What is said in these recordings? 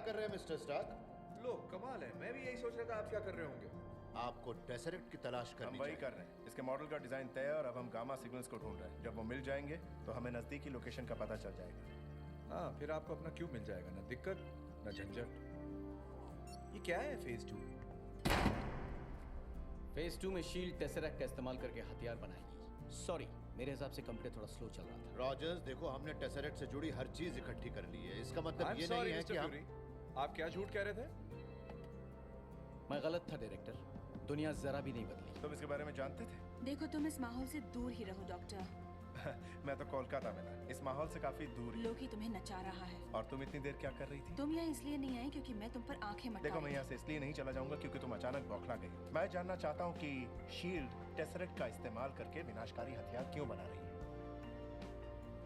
कर रहे हैं मिस्टर स्टार्क? लो कमाल है, मैं भी यही सोच रहा था आप क्या कर रहे होंगे। आपको टेसरेक्ट की तलाश हम करनी वही चाहिए। कर रहे हैं। इसके मॉडल का डिजाइन तय है और अब हम गामा सिग्नल्स को ढूंढ रहे हैं। जब वो मिल जाएंगे तो हमें नजदीकी लोकेशन का पता चल जाएगा। हाँ, फिर आपको अपना क्यूब मिल जाएगा, ना दिक्कत ना झंझट। ये क्या है फेज 2? फेज 2 में शील्ड टेसरेक्ट का इस्तेमाल करके हथियार बनाएगी। सॉरी, मेरे हिसाब से कंप्यूटर थोड़ा स्लो चल रहा था। रॉजर्स, देखो हमने टेसरेक्ट से जुड़ी हर चीज इकट्ठी कर ली है। इसका मतलब ये नहीं है कि हम... आप क्या झूठ कह रहे थे? मैं गलत था डायरेक्टर, दुनिया जरा भी नहीं बदली। तुम इसके बारे में जानते थे? देखो, तुम इस माहौल से दूर ही रहो डॉक्टर। मैं तो कोलकाता में था, इस माहौल से काफी दूर ही। लोकी तुम्हें नचा रहा है। और तुम इतनी देर क्या कर रही थी? तुम यहाँ इसलिए नहीं आई क्योंकि मैं तुम पर आंखें मटका देखो, मैं रही यहाँ से इसलिए नहीं चला जाऊंगा क्योंकि तुम अचानक बौखला गई। मैं जानना चाहता हूँ कि शील्ड टेसरेक्ट का इस्तेमाल करके विनाशकारी हथियार क्यों बना रही है?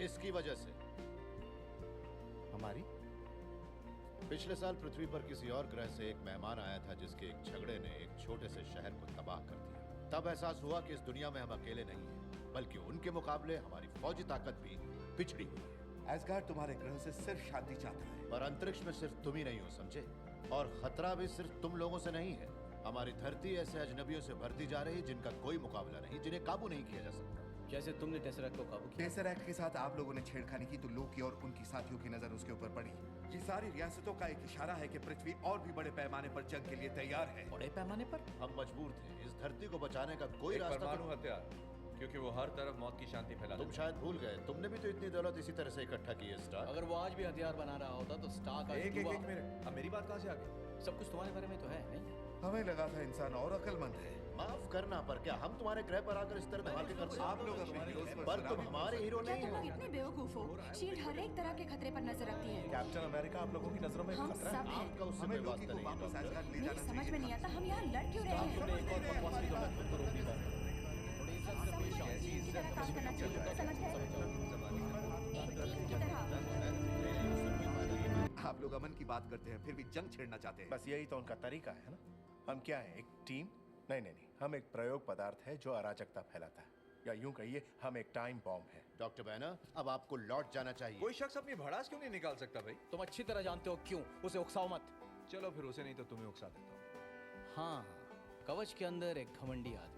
इसकी वजह से। हमारी? पिछले साल पृथ्वी पर किसी और ग्रह से एक मेहमान आया था जिसके एक झगड़े ने एक छोटे से शहर को तबाह कर दिया। तब एहसास हुआ कि इस दुनिया में हम अकेले नहीं हैं, बल्कि उनके मुकाबले हमारी फौजी ताकत भी पिछड़ी हुई है। एसगार्ड तुम्हारे ग्रह से सिर्फ शांति चाहता है। पर अंतरिक्ष में सिर्फ तुम ही नहीं हो, समझे? और खतरा भी सिर्फ तुम लोगों से नहीं है। हमारी धरती ऐसे अजनबियों से भरती जा रही जिनका कोई मुकाबला नहीं, जिन्हें काबू नहीं किया जा सकता। जैसे तुमने टेसरेक्ट को काबू किया। टेसरेक्ट के साथ आप लोगों ने छेड़खानी की तो लोकी और उनकी साथियों की नजर उसके ऊपर पड़ी। ये सारी रियासतों का एक इशारा है कि पृथ्वी और भी बड़े पैमाने पर जंग के लिए तैयार है। बड़े पैमाने पर? हम मजबूर थे, इस धरती को बचाने का कोई एक रास्ता परमाणु हथियार, क्योंकि वो हर तरफ मौत की शांति फैला तुम शायद भूल गए, तुमने भी तो इतनी दौलत इसी तरह से इकट्ठा की है स्टार्क। अगर वो आज भी हथियार बना रहा होता तो स्टार्क आज एक युवा- मिनट, अब मेरी बात कहाँ से आ गई? सब कुछ तुम्हारे बारे में तो है नहीं? हमें लगा था इंसान और अक्लमंद है। माफ करना, पर क्या हम तुम्हारे ग्रह पर आकर इस तरह धमाके कर सकते? आप लोग अपने हीरोज पर पर तुम सलामी हमारे हीरो क्या नहीं तुम लोग हो। इतने बेवकूफ हो? शील्ड हर एक तरह के खतरे पर नजर रखती है। कैप्टन अमेरिका आप लोगों की नजरों में हम खतरा है? सब हैं। आपका उससे हमें कोई लोकी वास्ता को नहीं है, वापस डॉक्टर। एसगार्ड ले मेरी जाना समझ में नहीं चाहिए। आता, हम यहाँ लड़ क्यों रहे हैं? तुमने एक और बकवास की गलत खुद को रोक नहीं पाया। थोड़ी इज्जत से पेश आओ। टीम की तरह काम करना चाहिए, समझ गए? एक टीम की तरह। आप लोग अमन की बात करते हैं फिर भी जंग छेड़ना चाहते हैं। बस यही तो उनका तरीका है ना। हम क्या है, एक टीम? नहीं नहीं नहीं, हम एक प्रयोग पदार्थ है जो अराजकता फैलाता है, या यूं कहिए हम एक टाइम बॉम्ब है। डॉक्टर बैनर, अब आपको लौट जाना चाहिए। कोई शख्स अपनी भड़ास क्यों नहीं निकाल सकता भाई? तुम अच्छी तरह जानते हो क्यों। उसे उकसाओ मत। चलो फिर उसे नहीं तो तुम्हें उकसा देता हूँ। हाँ, कवच के अंदर एक घमंडी आदमी,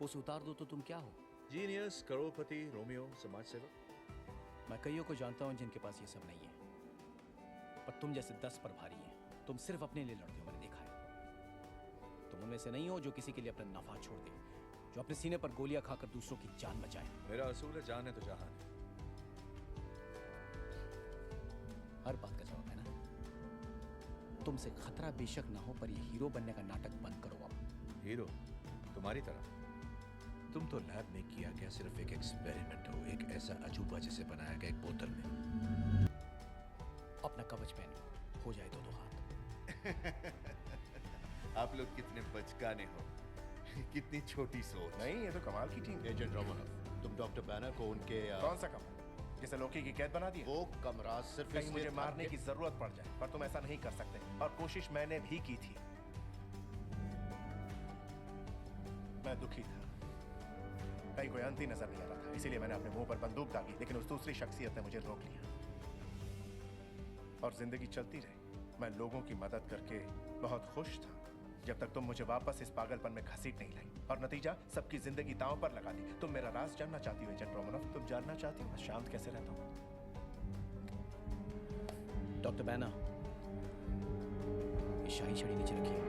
उसे उतार दो तो तुम क्या हो? जीनियस, करोड़पति, रोमियो, समाज सेवक। मैं कईयों को जानता हूं जिनके पास ये सब नहीं है, पर तुम जैसे 10 पर भारी हैं। तुम सिर्फ अपने लिए लड़ते हो, मैंने देखा है। तुम उनमें से नहीं हो जो किसी के लिए अपना नफा छोड़ दे, जो अपने सीने पर गोलियां खाकर दूसरों की जान बचाए। मेरा असूल है, जान है तो जहान है। हर बात का जवाब है ना। तुमसे खतरा बेशक ना हो, पर ये हीरो बनने का नाटक बंद करो अब। हीरो तुम्हारी तरह? तुम तो लैब में किया गया सिर्फ एक एक्सपेरिमेंट हो, एक ऐसा अजूबा जिसे बनाया गया एक बोतल में। अपना कवच पहन लो, हो जाए तो दो हाथ। आप लोग कितने बचकाने हो, कितनी छोटी सोच। नहीं, ये तो कमाल की टीम। एजेंट रोमानोव, तुम डॉक्टर बैनर को उनके कौन सा कमरा जिसे लोकी की कैद बना दी? वो कमरा सिर्फ कहीं मुझे इसलिए मारने था की जरूरत पड़ जाए, पर तुम ऐसा नहीं कर सकते, और कोशिश मैंने भी की थी। मैं दुखी था, कहीं कोई अंत ही नजर नहीं आ रहा था, इसीलिए मैंने अपने मुंह पर बंदूक दागी, लेकिन उस दूसरी शख्सियत ने मुझे रोक लिया और जिंदगी चलती रही। मैं लोगों की मदद करके बहुत खुश था, जब तक तुम मुझे वापस इस पागलपन में घसीट नहीं लाई, और नतीजा सबकी जिंदगी दांव पर लगा दी। तुम मेरा राज जानना चाहती हो एजेंट रोमानोव? तुम जानना चाहती हो मैं शांत कैसे रहता हूँ? डॉक्टर बैनर, ये शाही छड़ी नीचे रखिए।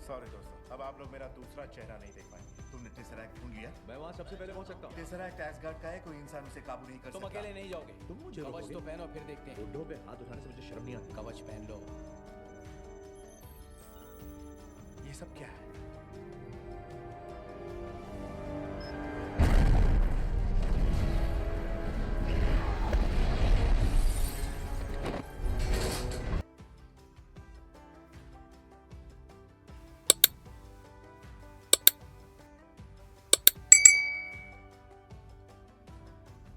सॉरी दोस्तों, अब आप लोग मेरा दूसरा चेहरा नहीं देख पाएंगे। तुमने टेसरेक्ट ढूंढ लिया? मैं वहाँ सबसे पहले पहुँच सकता हूँ। टेसरेक्ट एसगार्ड का है, कोई इंसान उसे काबू नहीं कर तुम सकता। अकेले नहीं जाओगे। तुम मुझे कवच रोकोगे? तो पहनो, फिर देखते हैं। बुड्ढों पे हाथ उठाने से मुझे शर्म नहीं आती। कवच पहन लो। ये सब क्या है?